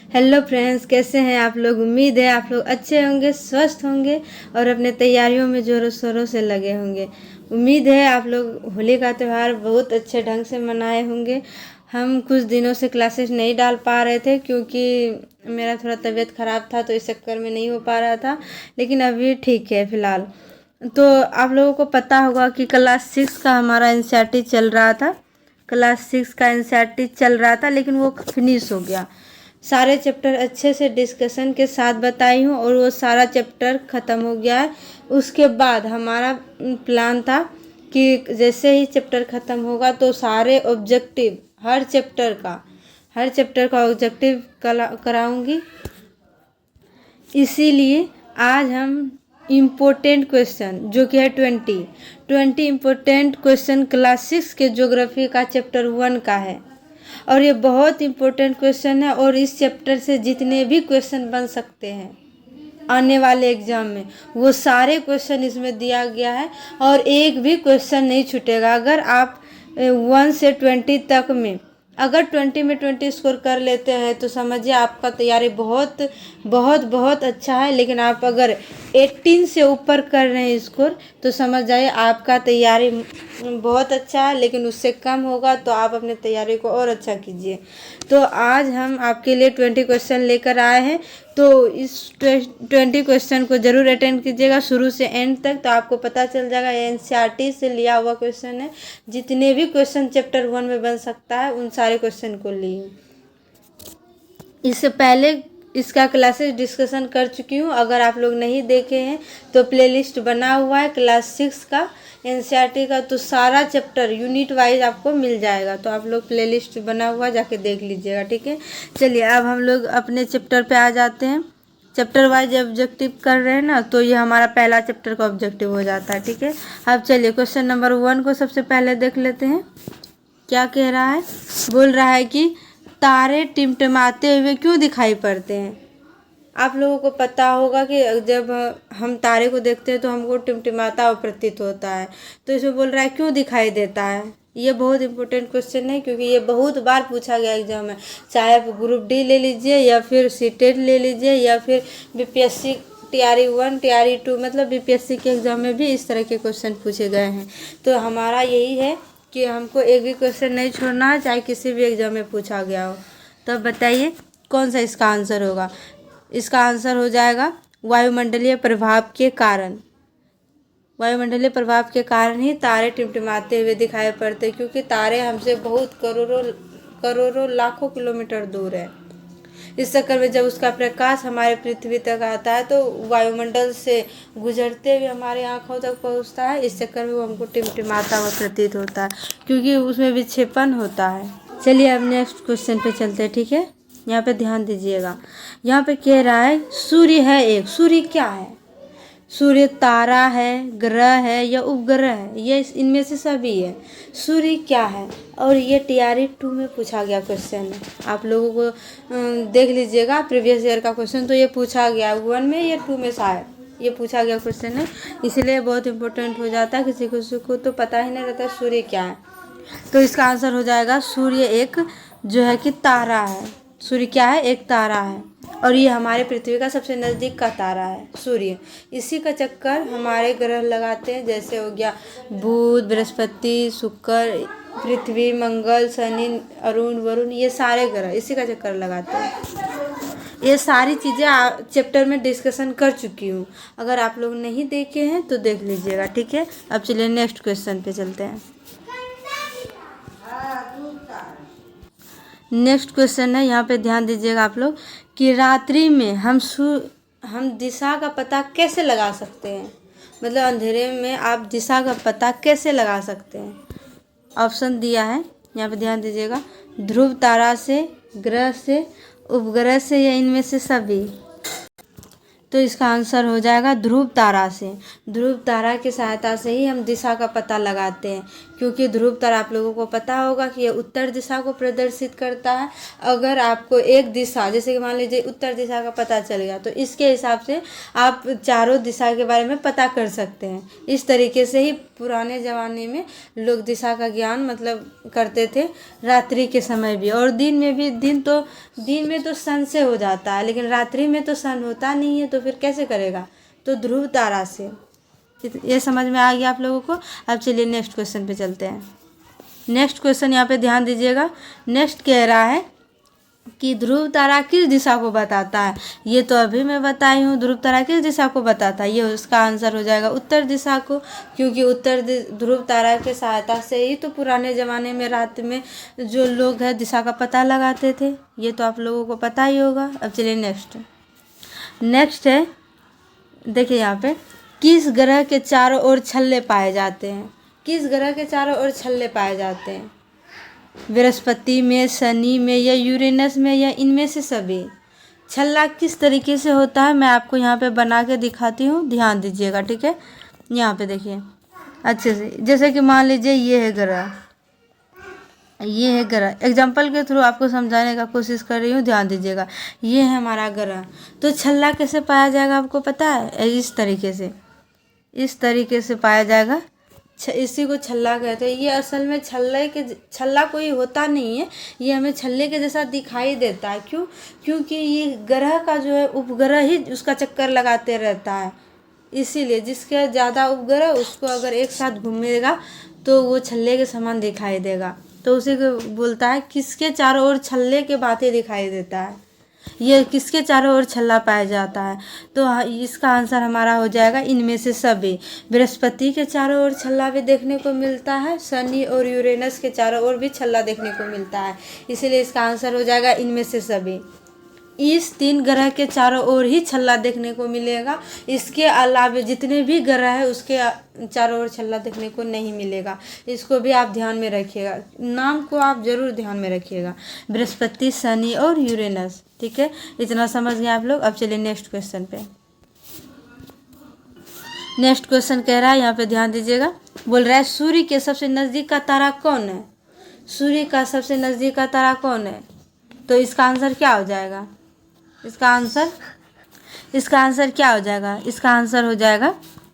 Hello friends, कैसे हैं आप लोग। उम्मीद है आप लोग अच्छे होंगे, स्वस्थ होंगे और अपने तैयारियों में जोरों शोरों से लगे होंगे। उम्मीद है आप लोग होली का त्यौहार बहुत अच्छे ढंग से मनाए होंगे। हम कुछ दिनों से क्लासेस नहीं डाल पा रहे थे क्योंकि मेरा थोड़ा तबीयत ख़राब था, तो इस चक्कर में नहीं हो पा रहा था, लेकिन अभी ठीक है फ़िलहाल। तो आप लोगों को पता होगा कि क्लास 6 का हमारा एनसीईआरटी चल रहा था। क्लास 6 का एनसीईआरटी चल रहा था, लेकिन वो फिनिश हो गया। सारे चैप्टर अच्छे से डिस्कशन के साथ बताई हूँ और वो सारा चैप्टर ख़त्म हो गया है। उसके बाद हमारा प्लान था कि जैसे ही चैप्टर ख़त्म होगा तो सारे ऑब्जेक्टिव हर चैप्टर का ऑब्जेक्टिव कराऊंगी। इसीलिए आज हम इम्पोर्टेंट क्वेश्चन जो कि है 20 इम्पोर्टेंट क्वेश्चन क्लास 6 के ज्योग्राफी का चैप्टर 1 का है। और ये बहुत इम्पोर्टेंट क्वेश्चन है और इस चैप्टर से जितने भी क्वेश्चन बन सकते हैं आने वाले एग्जाम में, वो सारे क्वेश्चन इसमें दिया गया है और एक भी क्वेश्चन नहीं छूटेगा। अगर आप 1 से 20 तक में अगर 20 में 20 स्कोर कर लेते हैं तो समझिए आपका तैयारी बहुत बहुत बहुत अच्छा है। लेकिन आप अगर 18 से ऊपर कर रहे हैं स्कोर तो समझ जाइए आपका तैयारी बहुत अच्छा है, लेकिन उससे कम होगा तो आप अपने तैयारी को और अच्छा कीजिए। तो आज हम आपके लिए 20 क्वेश्चन लेकर आए हैं, तो इस 20 क्वेश्चन को ज़रूर अटेंड कीजिएगा शुरू से एंड तक, तो आपको पता चल जाएगा। एनसीईआरटी से लिया हुआ क्वेश्चन है, जितने भी क्वेश्चन चैप्टर 1 में बन सकता है उन सारे क्वेश्चन को लिए। इससे पहले इसका क्लासेस डिस्कशन कर चुकी हूँ, अगर आप लोग नहीं देखे हैं तो प्लेलिस्ट बना हुआ है क्लास 6 का एनसीईआरटी का, तो सारा चैप्टर यूनिट वाइज आपको मिल जाएगा। तो आप लोग प्लेलिस्ट बना हुआ जाके देख लीजिएगा, ठीक है। चलिए अब हम लोग अपने चैप्टर पे आ जाते हैं। चैप्टर वाइज ऑब्जेक्टिव कर रहे हैं ना, तो ये हमारा पहला चैप्टर का ऑब्जेक्टिव हो जाता है, ठीक है। अब चलिए क्वेश्चन नंबर 1 को सबसे पहले देख लेते हैं। क्या कह रहा है, बोल रहा है कि तारे टिमटिमाते हुए क्यों दिखाई पड़ते हैं। आप लोगों को पता होगा कि जब हम तारे को देखते हैं तो हमको टिमटिमाता हुआ प्रतीत होता है, तो इसमें बोल रहा है क्यों दिखाई देता है। ये बहुत इंपॉर्टेंट क्वेश्चन है क्योंकि ये बहुत बार पूछा गया एग्जाम में, चाहे आप ग्रुप डी ले लीजिए या फिर सीटेट ले लीजिए या फिर बीपीएससी टीआरई 1 टीआरई 2, मतलब बीपीएससी के एग्जाम में भी इस तरह के क्वेश्चन पूछे गए हैं। तो हमारा यही है कि हमको एक भी क्वेश्चन नहीं छोड़ना है, चाहे किसी भी एग्जाम में पूछा गया हो। तो बताइए कौन सा इसका आंसर होगा। इसका आंसर हो जाएगा वायुमंडलीय प्रभाव के कारण। वायुमंडलीय प्रभाव के कारण ही तारे टिमटिमाते हुए दिखाई पड़ते, क्योंकि तारे हमसे बहुत करोड़ों लाखों किलोमीटर दूर है। इस चक्कर में जब उसका प्रकाश हमारे पृथ्वी तक आता है तो वायुमंडल से गुजरते हुए हमारे आँखों तक पहुंचता है। इस चक्कर में वो हमको टिमटिमाता हुआ प्रतीत होता है, क्योंकि उसमें विक्षेपण होता है। चलिए अब नेक्स्ट क्वेश्चन पे चलते हैं, ठीक है। यहाँ पे ध्यान दीजिएगा, यहाँ पे कह रहा है सूर्य है एक। सूर्य क्या है? सूर्य तारा है, ग्रह है या उपग्रह है, ये इनमें से सभी है। सूर्य क्या है? और ये टीआरई 2 में पूछा गया क्वेश्चन है। आप लोगों को देख लीजिएगा प्रीवियस ईयर का क्वेश्चन, तो ये पूछा गया 1 में या 2 में शायद ये पूछा गया क्वेश्चन है, इसलिए बहुत इंपॉर्टेंट हो जाता है। किसी को तो पता ही नहीं रहता सूर्य क्या है। तो इसका आंसर हो जाएगा सूर्य एक जो है कि तारा है। सूर्य क्या है? एक तारा है, और ये हमारे पृथ्वी का सबसे नज़दीक का तारा है सूर्य। इसी का चक्कर हमारे ग्रह लगाते हैं, जैसे हो गया बुध, बृहस्पति, शुक्र, पृथ्वी, मंगल, शनि, अरुण, वरुण, ये सारे ग्रह इसी का चक्कर लगाते हैं। ये सारी चीज़ें चैप्टर में डिस्कशन कर चुकी हूँ, अगर आप लोग नहीं देखे हैं तो देख लीजिएगा, ठीक है। अब चलिए नेक्स्ट क्वेश्चन पे चलते हैं। नेक्स्ट क्वेश्चन है, यहाँ पे ध्यान दीजिएगा आप लोग कि रात्रि में हम दिशा का पता कैसे लगा सकते हैं। मतलब अंधेरे में आप दिशा का पता कैसे लगा सकते हैं। ऑप्शन दिया है, यहाँ पे ध्यान दीजिएगा। ध्रुव तारा से, ग्रह से, उपग्रह से या इनमें से सभी। तो इसका आंसर हो जाएगा ध्रुव तारा से। ध्रुव तारा की सहायता से ही हम दिशा का पता लगाते हैं, क्योंकि ध्रुव तारा आप लोगों को पता होगा कि ये उत्तर दिशा को प्रदर्शित करता है। अगर आपको एक दिशा, जैसे कि मान लीजिए उत्तर दिशा का पता चल गया, तो इसके हिसाब से आप चारों दिशा के बारे में पता कर सकते हैं। इस तरीके से ही पुराने ज़माने में लोग दिशा का ज्ञान मतलब करते थे, रात्रि के समय भी और दिन में भी। दिन में तो सन से हो जाता है, लेकिन रात्रि में तो सन होता नहीं है, तो फिर कैसे करेगा? तो ध्रुव तारा से। ये समझ में आ गया आप लोगों को। अब चलिए नेक्स्ट क्वेश्चन पे चलते हैं। नेक्स्ट क्वेश्चन यहाँ पे ध्यान दीजिएगा। नेक्स्ट कह रहा है कि ध्रुव तारा किस दिशा को बताता है। ये तो अभी मैं बताई हूँ, ध्रुव तारा किस दिशा को बताता है। ये उसका आंसर हो जाएगा उत्तर दिशा को, क्योंकि ध्रुव तारा के सहायता से ही तो पुराने ज़माने में रात में जो लोग हैं दिशा का पता लगाते थे। ये तो आप लोगों को पता ही होगा। अब चलिए नेक्स्ट है, देखिए यहाँ पे, किस ग्रह के चारों ओर छल्ले पाए जाते हैं। किस ग्रह के चारों ओर छल्ले पाए जाते हैं? बृहस्पति में, शनि में, या यूरेनस में, या इनमें से सभी। छल्ला किस तरीके से होता है मैं आपको यहाँ पे बना के दिखाती हूँ, ध्यान दीजिएगा, ठीक है। यहाँ पे देखिए अच्छे से, जैसे कि मान लीजिए ये है ग्रह, ये है ग्रह। एग्जाम्पल के थ्रू आपको समझाने का कोशिश कर रही हूँ, ध्यान दीजिएगा। ये है हमारा ग्रह, तो छल्ला कैसे पाया जाएगा आपको पता है? इस तरीके से पाया जाएगा। इसी को छल्ला कहते हैं। ये असल में छल्ला कोई होता नहीं है, ये हमें छल्ले के जैसा दिखाई देता है। क्यों? क्योंकि ये ग्रह का जो है उपग्रह ही उसका चक्कर लगाते रहता है, इसीलिए जिसके ज़्यादा उपग्रह उसको अगर एक साथ घूमेगा तो वो छल्ले के समान दिखाई देगा। तो उसी को बोलता है किसके चारों ओर छल्ले के बातें दिखाई देता है। ये किसके चारों ओर छल्ला पाया जाता है? तो इसका आंसर हमारा हो जाएगा इनमें से सभी। बृहस्पति के चारों ओर छल्ला भी देखने को मिलता है, शनि और यूरेनस के चारों ओर भी छल्ला देखने को मिलता है, इसीलिए इसका आंसर हो जाएगा इनमें से सभी। इस 3 ग्रह के चारों ओर ही छल्ला देखने को मिलेगा। इसके अलावा जितने भी ग्रह है उसके चारों ओर छल्ला देखने को नहीं मिलेगा। इसको भी आप ध्यान में रखिएगा, नाम को आप जरूर ध्यान में रखिएगा, बृहस्पति, शनि और यूरेनस, ठीक है। इतना समझ गए आप लोग। अब चलिए नेक्स्ट क्वेश्चन पे। नेक्स्ट क्वेश्चन कह रहा है, यहाँ पे ध्यान दीजिएगा, बोल रहा है सूर्य के सबसे नज़दीक का तारा कौन है। सूर्य का सबसे नज़दीक का तारा कौन है? तो इसका आंसर क्या हो जाएगा? इसका आंसर क्या हो जाएगा? इसका आंसर हो जाएगा,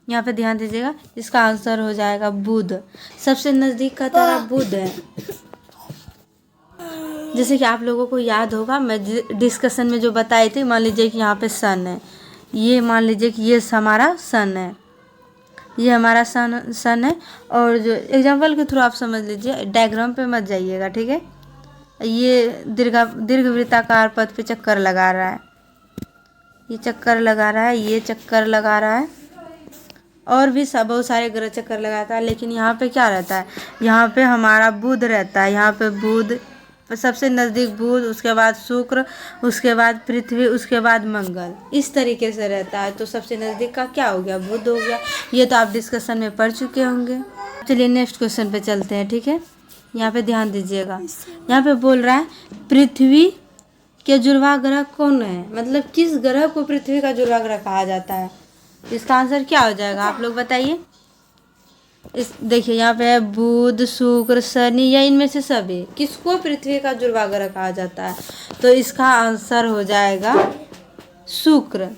यहाँ पे ध्यान दीजिएगा, इसका आंसर हो जाएगा बुध। सबसे नज़दीक का तारा बुध है। जैसे कि आप लोगों को याद होगा, मैं डिस्कशन में जो बताई थी, मान लीजिए कि यहाँ पे सन है, ये मान लीजिए कि ये हमारा सन है, ये हमारा सन है। और जो एग्जाम्पल के थ्रू आप समझ लीजिए, डायग्राम पे मत जाइएगा, ठीक है। ये दीर्घवृत्ताकार पथ पे चक्कर लगा रहा है, ये चक्कर लगा रहा है, ये चक्कर लगा रहा है, और भी बहुत सारे ग्रह चक्कर लगाता है। लेकिन यहाँ पे क्या रहता है? यहाँ पे हमारा बुध रहता है। यहाँ पे बुध सबसे नज़दीक, बुध, उसके बाद शुक्र, उसके बाद पृथ्वी, उसके बाद मंगल, इस तरीके से रहता है। तो सबसे नज़दीक का क्या हो गया? बुध हो गया। ये तो आप डिस्कशन में पढ़ चुके होंगे। चलिए नेक्स्ट क्वेश्चन पे चलते हैं, ठीक है। यहाँ पे ध्यान दीजिएगा, यहाँ पे बोल रहा है पृथ्वी के जुड़वा ग्रह कौन है। मतलब किस ग्रह को पृथ्वी का जुड़वा ग्रह कहा जाता है? इसका आंसर क्या हो जाएगा आप लोग बताइए। देखिए यहाँ पे है बुध, शुक्र, शनि, या इनमें से सभी। किसको पृथ्वी का जुड़वा ग्रह कहा जाता है? तो इसका आंसर हो जाएगा शुक्र।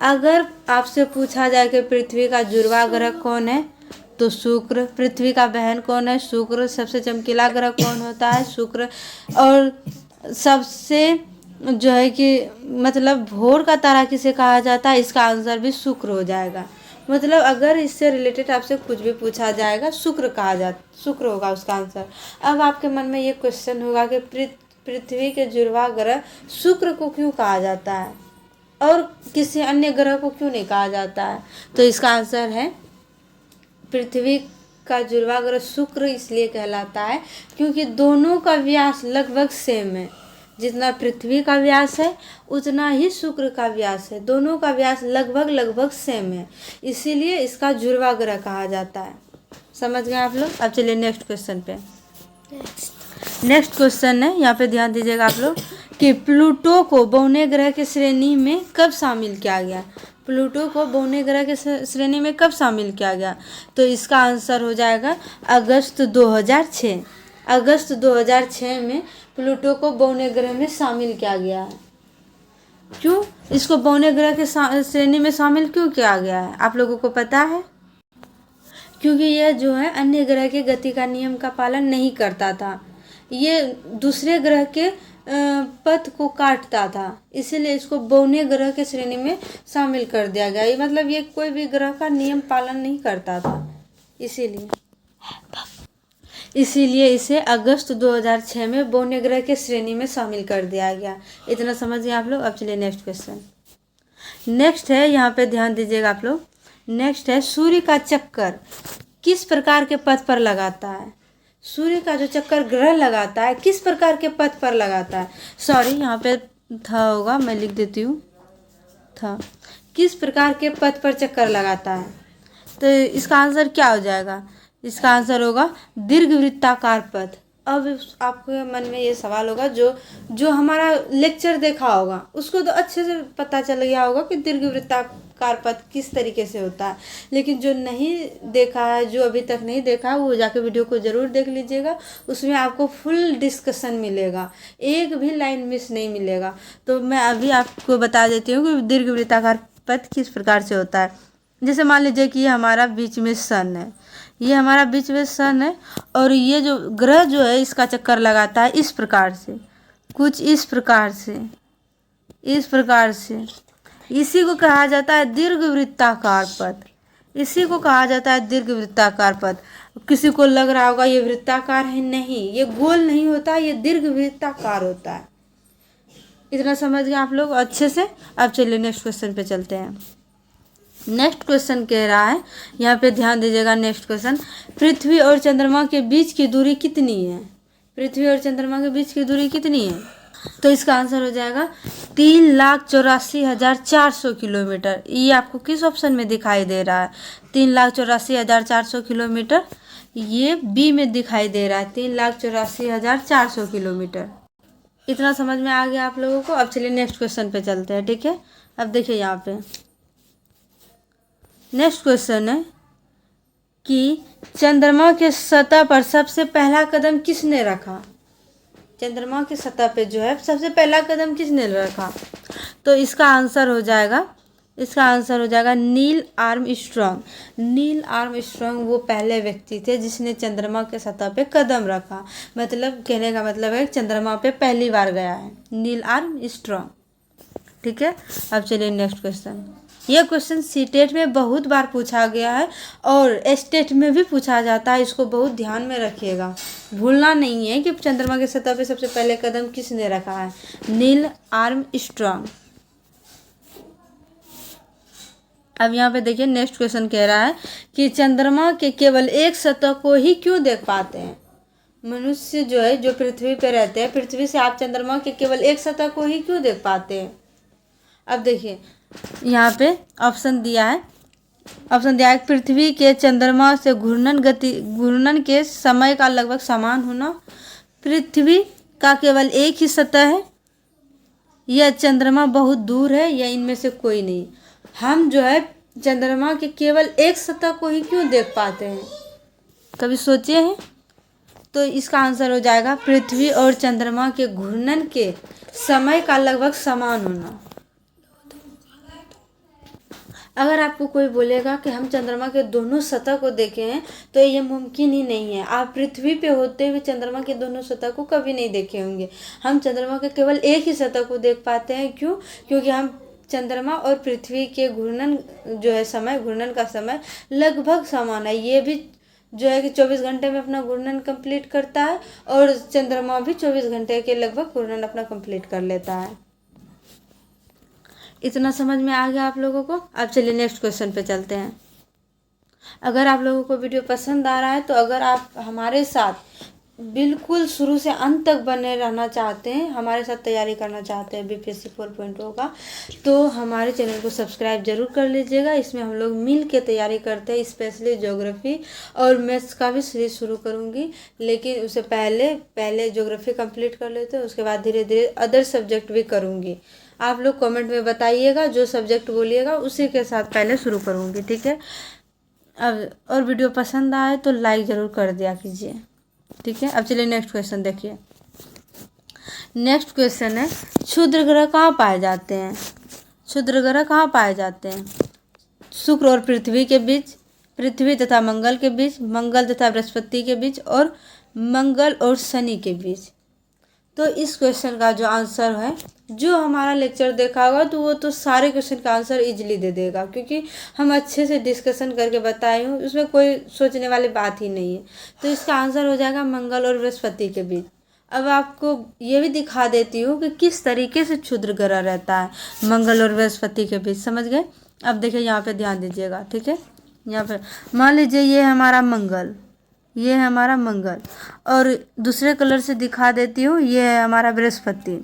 अगर आपसे पूछा जाए कि पृथ्वी का जुड़वा ग्रह कौन है, तो शुक्र। पृथ्वी का बहन कौन है? शुक्र। सबसे चमकीला ग्रह कौन होता है? शुक्र। और सबसे जो है कि मतलब भोर का तारा किसे कहा जाता है? इसका आंसर भी शुक्र हो जाएगा। मतलब अगर इससे रिलेटेड आपसे कुछ भी पूछा जाएगा, शुक्र होगा उसका आंसर। अब आपके मन में ये क्वेश्चन होगा कि पृथ्वी के जुड़वा ग्रह शुक्र को क्यों कहा जाता है और किसी अन्य ग्रह को क्यों नहीं कहा जाता है? तो इसका आंसर है पृथ्वी का जुड़वा ग्रह शुक्र इसलिए कहलाता है क्योंकि दोनों का व्यास लगभग सेम है। जितना पृथ्वी का व्यास है उतना ही शुक्र का व्यास है। दोनों का व्यास लगभग सेम है, इसीलिए इसका जुड़वा ग्रह कहा जाता है। समझ गए आप लोग। अब चलिए नेक्स्ट क्वेश्चन पे। नेक्स्ट क्वेश्चन है, यहाँ पे ध्यान दीजिएगा आप लोग कि प्लूटो को बौने ग्रह की श्रेणी में कब शामिल किया गया। प्लूटो को बौने ग्रह के श्रेणी में कब शामिल किया गया? तो इसका आंसर हो जाएगा अगस्त 2006। अगस्त 2006 में प्लूटो को बौने ग्रह में शामिल किया गया है। क्यों इसको बौने ग्रह के श्रेणी में शामिल क्यों किया गया है, आप लोगों को पता है? क्योंकि यह जो है अन्य ग्रह के गति का नियम का पालन नहीं करता था, ये दूसरे ग्रह के पथ को काटता था, इसीलिए इसको बौने ग्रह के श्रेणी में शामिल कर दिया गया। ये मतलब ये कोई भी ग्रह का नियम पालन नहीं करता था, इसीलिए इसे अगस्त 2006 में बौने ग्रह के श्रेणी में शामिल कर दिया गया। इतना समझिए आप लोग। अब चलिए नेक्स्ट क्वेश्चन। नेक्स्ट है, यहाँ पे ध्यान दीजिएगा आप लोग। नेक्स्ट है, सूर्य का चक्कर किस प्रकार के पथ पर लगाता है? सूर्य का जो चक्कर ग्रह लगाता है किस प्रकार के पथ पर लगाता है? सॉरी, यहाँ पे था होगा, मैं लिख देती हूँ था। किस प्रकार के पथ पर चक्कर लगाता है? तो इसका आंसर क्या हो जाएगा? इसका आंसर होगा दीर्घवृत्ताकार पथ। अब आपके मन में ये सवाल होगा, जो हमारा लेक्चर देखा होगा उसको तो अच्छे से पता चल गया होगा कि दीर्घवृत्ताकार पथ किस तरीके से होता है, लेकिन जो नहीं देखा है, जो अभी तक नहीं देखा है, वो जाके वीडियो को ज़रूर देख लीजिएगा। उसमें आपको फुल डिस्कशन मिलेगा, एक भी लाइन मिस नहीं मिलेगा। तो मैं अभी आपको बता देती हूँ कि दीर्घवृत्ताकार पथ किस प्रकार से होता है। जैसे मान लीजिए कि ये हमारा बीच में सन है, ये हमारा बीच में सन है, और ये जो ग्रह जो है इसका चक्कर लगाता है इस प्रकार से, कुछ इस प्रकार से, इस प्रकार से। इसी को कहा जाता है दीर्घवृत्ताकार पथ। इसी को कहा जाता है दीर्घवृत्ताकार पथ। किसी को लग रहा होगा ये वृत्ताकार है, नहीं, ये गोल नहीं होता, ये दीर्घवृत्ताकार होता है। इतना समझ गए आप लोग अच्छे से। अब चलिए नेक्स्ट क्वेश्चन पे चलते हैं। नेक्स्ट क्वेश्चन कह रहा है, यहाँ पे ध्यान दीजिएगा। नेक्स्ट क्वेश्चन, पृथ्वी और चंद्रमा के बीच की दूरी कितनी है? पृथ्वी और चंद्रमा के बीच की दूरी कितनी है? तो इसका आंसर हो जाएगा 3,84,400 किलोमीटर। ये आपको किस ऑप्शन में दिखाई दे रहा है? 3,84,400 किलोमीटर, ये बी में दिखाई दे रहा है, 3,84,400 किलोमीटर। इतना समझ में आ गया आप लोगों को। अब चलिए नेक्स्ट क्वेश्चन पे चलते हैं, ठीक है। अब देखिए यहाँ पे नेक्स्ट क्वेश्चन है कि चंद्रमा के सतह पर सबसे पहला कदम किसने रखा? चंद्रमा की सतह पे जो है सबसे पहला कदम किसने रखा? तो इसका आंसर हो जाएगा, नील आर्मस्ट्रॉन्ग। नील आर्मस्ट्रॉन्ग वो पहले व्यक्ति थे जिसने चंद्रमा के सतह पे कदम रखा। मतलब कहने का मतलब है चंद्रमा पे पहली बार गया है नील आर्मस्ट्रॉन्ग, ठीक है। अब चलिए नेक्स्ट क्वेश्चन। यह क्वेश्चन सीटेट में बहुत बार पूछा गया है और स्टेट में भी पूछा जाता है, इसको बहुत ध्यान में रखिएगा, भूलना नहीं है कि चंद्रमा के सतह पे सबसे पहले कदम किसने रखा है? Neil Armstrong. अब यहाँ पे देखिए नेक्स्ट क्वेश्चन कह रहा है कि चंद्रमा के केवल एक सतह को ही क्यों देख पाते हैं? मनुष्य जो है, जो पृथ्वी पे रहते हैं, पृथ्वी से आप चंद्रमा के केवल एक सतह को ही क्यों देख पाते हैं? अब देखिए यहाँ पे ऑप्शन दिया है, पृथ्वी के चंद्रमा से घूर्णन के समय का लगभग समान होना, पृथ्वी का केवल एक ही सतह है, यह चंद्रमा बहुत दूर है, या इनमें से कोई नहीं। हम जो है चंद्रमा के केवल एक सतह को ही क्यों देख पाते हैं, कभी सोचे हैं? तो इसका आंसर हो जाएगा पृथ्वी और चंद्रमा के घूर्णन के समय का लगभग समान होना। अगर आपको कोई बोलेगा कि हम चंद्रमा के दोनों सतह को देखे हैं, तो ये मुमकिन ही नहीं है। आप पृथ्वी पे होते हुए चंद्रमा के दोनों सतह को कभी नहीं देखे होंगे। हम चंद्रमा के केवल एक ही सतह को देख पाते हैं। क्यों? क्योंकि हम चंद्रमा और पृथ्वी के घूर्णन जो है समय, घूर्णन का समय लगभग समान है। ये भी जो है कि 24 घंटे में अपना घूर्णन कंप्लीट करता है, और चंद्रमा भी 24 घंटे के लगभग घूर्णन अपना कंप्लीट कर लेता है। इतना समझ में आ गया आप लोगों को। अब चलिए नेक्स्ट क्वेश्चन पे चलते हैं। अगर आप लोगों को वीडियो पसंद आ रहा है, तो अगर आप हमारे साथ बिल्कुल शुरू से अंत तक बने रहना चाहते हैं, हमारे साथ तैयारी करना चाहते हैं BPSC 4.0 का, तो हमारे चैनल को सब्सक्राइब जरूर कर लीजिएगा। इसमें हम लोग मिल के तैयारी करते हैं, स्पेशली ज्योग्राफी और मैथ्स का भी सीरीज शुरू करूँगी, लेकिन उससे पहले ज्योग्राफी कंप्लीट कर लेते हैं, उसके बाद धीरे धीरे अदर सब्जेक्ट भी करूँगी। आप लोग कमेंट में बताइएगा, जो सब्जेक्ट बोलिएगा उसी के साथ पहले शुरू करूँगी, ठीक है। अब और वीडियो पसंद आए तो लाइक ज़रूर कर दिया कीजिए, ठीक है। अब चलिए नेक्स्ट क्वेश्चन देखिए। नेक्स्ट क्वेश्चन है, क्षुद्र ग्रह कहाँ पाए जाते हैं? क्षुद्र ग्रह कहाँ पाए जाते हैं? शुक्र और पृथ्वी के बीच, पृथ्वी तथा मंगल के बीच, मंगल तथा बृहस्पति के बीच, और मंगल और शनि के बीच। तो इस क्वेश्चन का जो आंसर है, जो हमारा लेक्चर देखा होगा तो वो तो सारे क्वेश्चन का आंसर इजीली दे देगा, क्योंकि हम अच्छे से डिस्कशन करके बताए हूँ, उसमें कोई सोचने वाली बात ही नहीं है। तो इसका आंसर हो जाएगा मंगल और बृहस्पति के बीच। अब आपको ये भी दिखा देती हूँ कि किस तरीके से क्षुद्र ग्रह रहता है मंगल और बृहस्पति के बीच, समझ गए। अब देखिए यहाँ पे ध्यान दीजिएगा, ठीक है। यहाँ पे मान लीजिए ये है हमारा मंगल, ये है हमारा मंगल, और दूसरे कलर से दिखा देती हूँ, ये है हमारा बृहस्पति।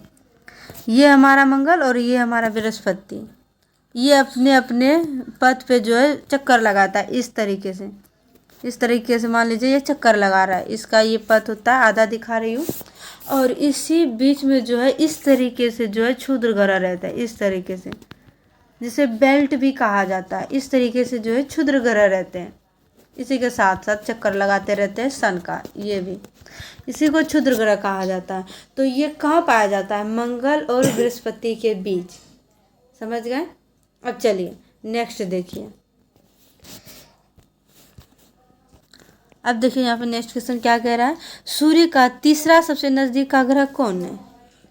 ये हमारा मंगल और ये हमारा बृहस्पति, ये अपने अपने पथ पे जो है चक्कर लगाता है इस तरीके से। इस तरीके से मान लीजिए ये चक्कर लगा रहा है, इसका ये पथ होता है, आधा दिखा रही हूँ। और इसी बीच में जो है इस तरीके से जो है क्षुद्र ग्रह रहता है, इस तरीके से, जिसे बेल्ट भी कहा जाता है। इस तरीके से जो है क्षुद्र ग्रह रहते हैं, इसी के साथ साथ चक्कर लगाते रहते हैं सन का, ये भी, इसी को क्षुद्र ग्रह कहा जाता है। तो ये कहाँ पाया जाता है? मंगल और बृहस्पति के बीच, समझ गए। अब चलिए नेक्स्ट देखिए। अब देखिए यहाँ पे नेक्स्ट क्वेश्चन क्या कह रहा है, सूर्य का तीसरा सबसे नज़दीक का ग्रह कौन है?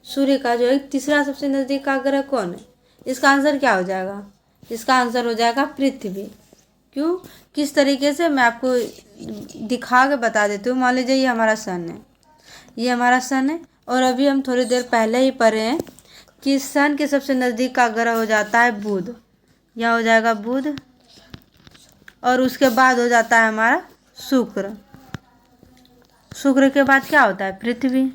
सूर्य का जो है तीसरा सबसे नज़दीक का ग्रह कौन है? इसका आंसर क्या हो जाएगा? इसका आंसर हो जाएगा पृथ्वी। क्यों, किस तरीके से, मैं आपको दिखा के बता देती हूँ। मान लीजिए ये हमारा सन है, ये हमारा सन है, और अभी हम थोड़ी देर पहले ही पढ़े हैं कि सन के सबसे नज़दीक का ग्रह हो जाता है बुध, यहाँ हो जाएगा बुध, और उसके बाद हो जाता है हमारा शुक्र। शुक्र के बाद क्या होता है? पृथ्वी।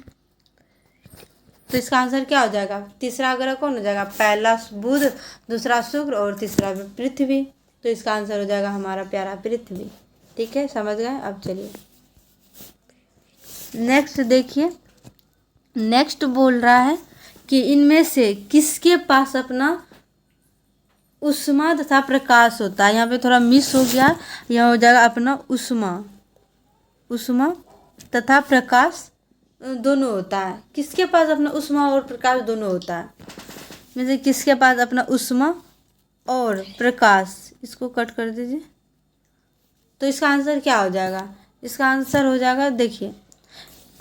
तो इसका आंसर क्या हो जाएगा? तीसरा ग्रह कौन हो जाएगा? पहला बुध, दूसरा शुक्र और तीसरा पृथ्वी। तो इसका आंसर हो जाएगा हमारा प्यारा पृथ्वी, ठीक है, समझ गए। अब चलिए नेक्स्ट देखिए। नेक्स्ट बोल रहा है कि इनमें से किसके पास अपना ऊष्मा तथा प्रकाश होता है? यहाँ पे थोड़ा मिस हो गया, यहाँ हो जाएगा अपना ऊष्मा, ऊष्मा तथा प्रकाश दोनों होता है। किसके पास अपना ऊष्मा और प्रकाश दोनों होता है? जैसे किसके पास अपना ऊष्मा और प्रकाश, इसको कट कर दीजिए। तो इसका आंसर क्या हो जाएगा? इसका आंसर हो जाएगा, देखिए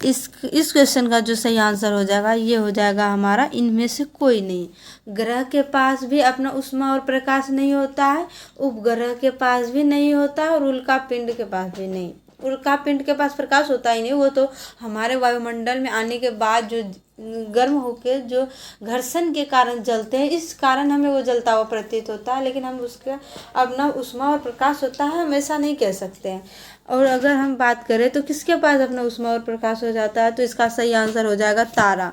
इस क्वेश्चन का जो सही आंसर हो जाएगा, ये हो जाएगा हमारा इनमें से कोई नहीं। ग्रह के पास भी अपना ऊष्मा और प्रकाश नहीं होता है, उपग्रह के पास भी नहीं होता है, और उल्का पिंड के पास भी नहीं। उल्का पिंड के पास प्रकाश होता ही नहीं, वो तो हमारे वायुमंडल में आने के बाद जो गर्म होके जो घर्षण के कारण जलते हैं, इस कारण हमें वो जलता हुआ प्रतीत होता है, लेकिन हम उसका अपना ऊष्मा और प्रकाश होता है हम ऐसा नहीं कह सकते हैं। और अगर हम बात करें तो किसके पास अपना ऊष्मा और प्रकाश हो जाता है, तो इसका सही आंसर हो जाएगा तारा।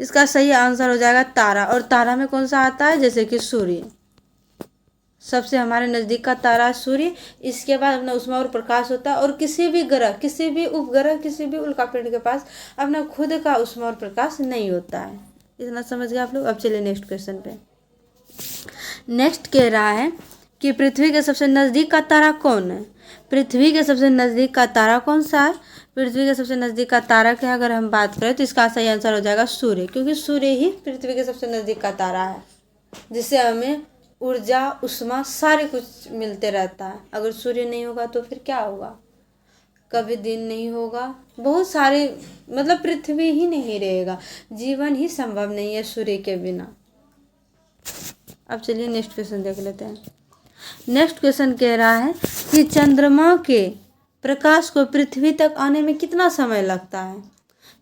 इसका सही आंसर हो जाएगा तारा। और तारा में कौन सा आता है? जैसे कि सूर्य, सबसे हमारे नज़दीक का तारा सूर्य, इसके बाद अपना ऊष्मा और प्रकाश होता है। और किसी भी ग्रह, किसी भी उपग्रह, किसी भी उल्कापिंड के पास अपना खुद का ऊष्मा और प्रकाश नहीं होता है। इतना समझ गए आप लोग। अब चलिए नेक्स्ट क्वेश्चन पे। नेक्स्ट कह रहा है कि पृथ्वी के सबसे नज़दीक का तारा कौन है? पृथ्वी के सबसे नज़दीक का तारा कौन सा है? पृथ्वी के सबसे नज़दीक का तारा की अगर हम बात करें तो इसका सही आंसर हो जाएगा सूर्य, क्योंकि सूर्य ही पृथ्वी के सबसे नज़दीक का तारा है, जिससे हमें ऊर्जा, ऊष्मा सारे कुछ मिलते रहता है। अगर सूर्य नहीं होगा तो फिर क्या होगा? कभी दिन नहीं होगा, बहुत सारे, मतलब पृथ्वी ही नहीं रहेगा, जीवन ही संभव नहीं है सूर्य के बिना। अब चलिए नेक्स्ट क्वेश्चन देख लेते हैं। नेक्स्ट क्वेश्चन कह रहा है कि चंद्रमा के प्रकाश को पृथ्वी तक आने में कितना समय लगता है?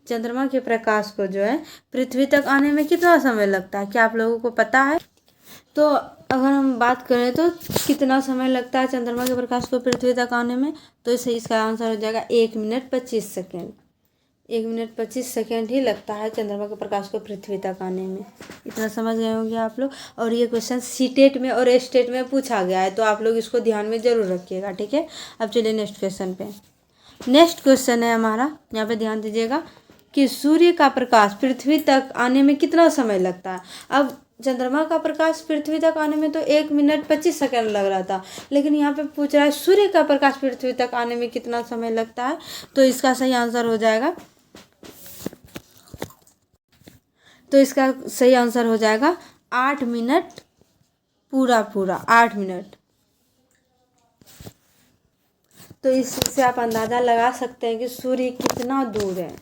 चंद्रमा के प्रकाश को जो है पृथ्वी तक आने में कितना समय लगता है? क्या आप लोगों को पता है? तो अगर हम बात करें तो कितना समय लगता है चंद्रमा के प्रकाश को पृथ्वी तक आने में, तो इसे इसका आंसर हो जाएगा 1 मिनट 25 सेकेंड। 1 मिनट 25 सेकेंड ही लगता है चंद्रमा के प्रकाश को पृथ्वी तक आने में। इतना समझ गए होंगे आप लोग। और ये क्वेश्चन सीटेट में और स्टेट में पूछा गया है, तो आप लोग इसको ध्यान में ज़रूर रखिएगा, ठीक है। अब चलिए नेक्स्ट क्वेश्चन पे। नेक्स्ट क्वेश्चन है हमारा, यहाँ पे ध्यान दीजिएगा कि सूर्य का प्रकाश पृथ्वी तक आने में कितना समय लगता है। अब चंद्रमा का प्रकाश पृथ्वी तक आने में तो 1 मिनट 25 सेकंड लग रहा था, लेकिन यहाँ पे पूछ रहा है सूर्य का प्रकाश पृथ्वी तक आने में कितना समय लगता है। तो इसका सही आंसर हो जाएगा, तो इसका सही आंसर हो जाएगा 8 मिनट, पूरा 8 मिनट। तो इससे आप अंदाज़ा लगा सकते हैं कि सूर्य कितना दूर है।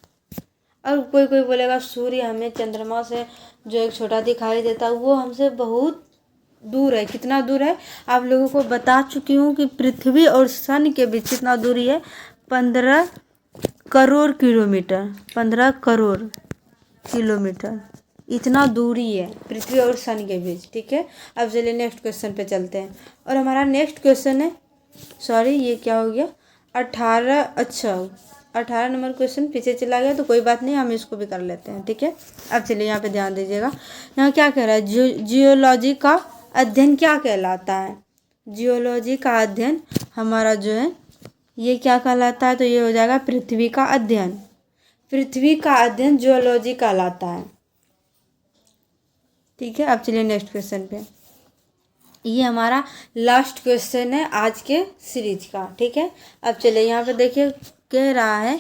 और कोई बोलेगा सूर्य हमें चंद्रमा से जो एक छोटा दिखाई देता है वो हमसे बहुत दूर है। कितना दूर है आप लोगों को बता चुकी हूँ कि पृथ्वी और सन के बीच कितना दूरी है, 15 करोड़ किलोमीटर। 15 करोड़ किलोमीटर इतना दूरी है पृथ्वी और सन के बीच। ठीक है, अब चलिए नेक्स्ट क्वेश्चन पे चलते हैं। और हमारा नेक्स्ट क्वेश्चन है, सॉरी ये क्या हो गया, 18 नंबर क्वेश्चन पीछे चला गया, तो कोई बात नहीं, हम इसको भी कर लेते हैं। ठीक है, अब चलिए यहाँ पे ध्यान दीजिएगा। यहाँ क्या कह रहा है, जियोलॉजी का अध्ययन क्या कहलाता है। जियोलॉजी का अध्ययन हमारा जो है ये क्या कहलाता है, तो ये हो जाएगा पृथ्वी का अध्ययन। पृथ्वी का अध्ययन जियोलॉजी कहलाता है। ठीक है, अब चलिए नेक्स्ट क्वेश्चन पे। ये हमारा लास्ट क्वेश्चन है आज के सीरीज का। ठीक है, अब चलिए यहाँ पे देखिए, कह रहा है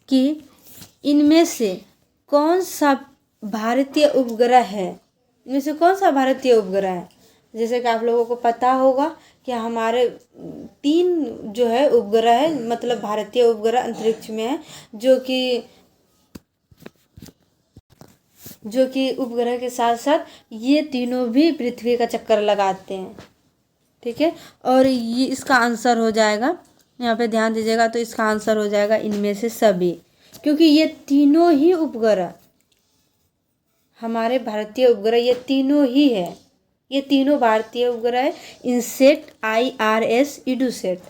कि इनमें से कौन सा भारतीय उपग्रह है। इनमें से कौन सा भारतीय उपग्रह है। जैसे कि आप लोगों को पता होगा कि हमारे 3 जो है उपग्रह है, मतलब भारतीय उपग्रह अंतरिक्ष में है, जो कि उपग्रह के साथ साथ ये तीनों भी पृथ्वी का चक्कर लगाते हैं। ठीक है, और ये इसका आंसर हो जाएगा, यहाँ पे ध्यान दीजिएगा, तो इसका आंसर हो जाएगा इनमें से सभी, क्योंकि ये तीनों ही उपग्रह हमारे भारतीय उपग्रह ये तीनों ही है। ये तीनों भारतीय उपग्रह है, इनसेट, IRS, इडूसेट।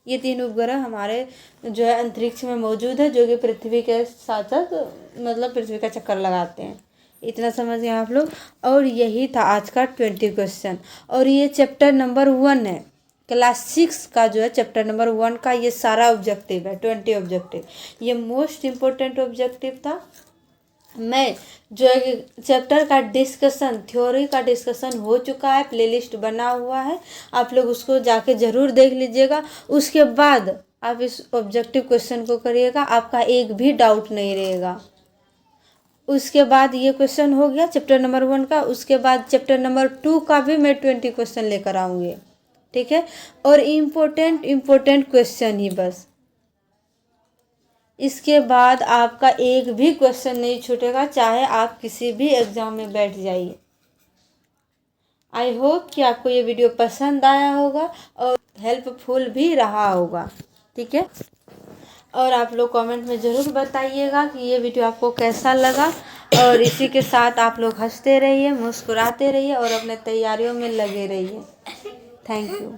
ये 3 उपग्रह हमारे जो है अंतरिक्ष में मौजूद है, जो कि पृथ्वी के साथ साथ मतलब पृथ्वी का चक्कर लगाते हैं। इतना समझ गए आप लोग। और यही था आज का 20 क्वेश्चन। और ये चैप्टर नंबर 1 है, क्लास 6 का जो है चैप्टर नंबर 1 का ये सारा ऑब्जेक्टिव है, 20 ऑब्जेक्टिव। ये मोस्ट इम्पोर्टेंट ऑब्जेक्टिव था। मैं जो है चैप्टर का डिस्कशन, थ्योरी का डिस्कशन हो चुका है, प्लेलिस्ट बना हुआ है, आप लोग उसको जाके ज़रूर देख लीजिएगा। उसके बाद आप इस ऑब्जेक्टिव क्वेश्चन को करिएगा, आपका एक भी डाउट नहीं रहेगा। उसके बाद ये क्वेश्चन हो गया चैप्टर नंबर 1 का। उसके बाद चैप्टर नंबर 2 का भी मैं 20 क्वेश्चन लेकर आऊँगी। ठीक है, और इम्पोर्टेंट क्वेश्चन ही बस। इसके बाद आपका एक भी क्वेश्चन नहीं छूटेगा, चाहे आप किसी भी एग्ज़ाम में बैठ जाइए। आई होप कि आपको ये वीडियो पसंद आया होगा और हेल्पफुल भी रहा होगा। ठीक है, और आप लोग कमेंट में ज़रूर बताइएगा कि ये वीडियो आपको कैसा लगा। और इसी के साथ आप लोग हंसते रहिए, मुस्कुराते रहिए और अपने तैयारियों में लगे रहिए। Thank you.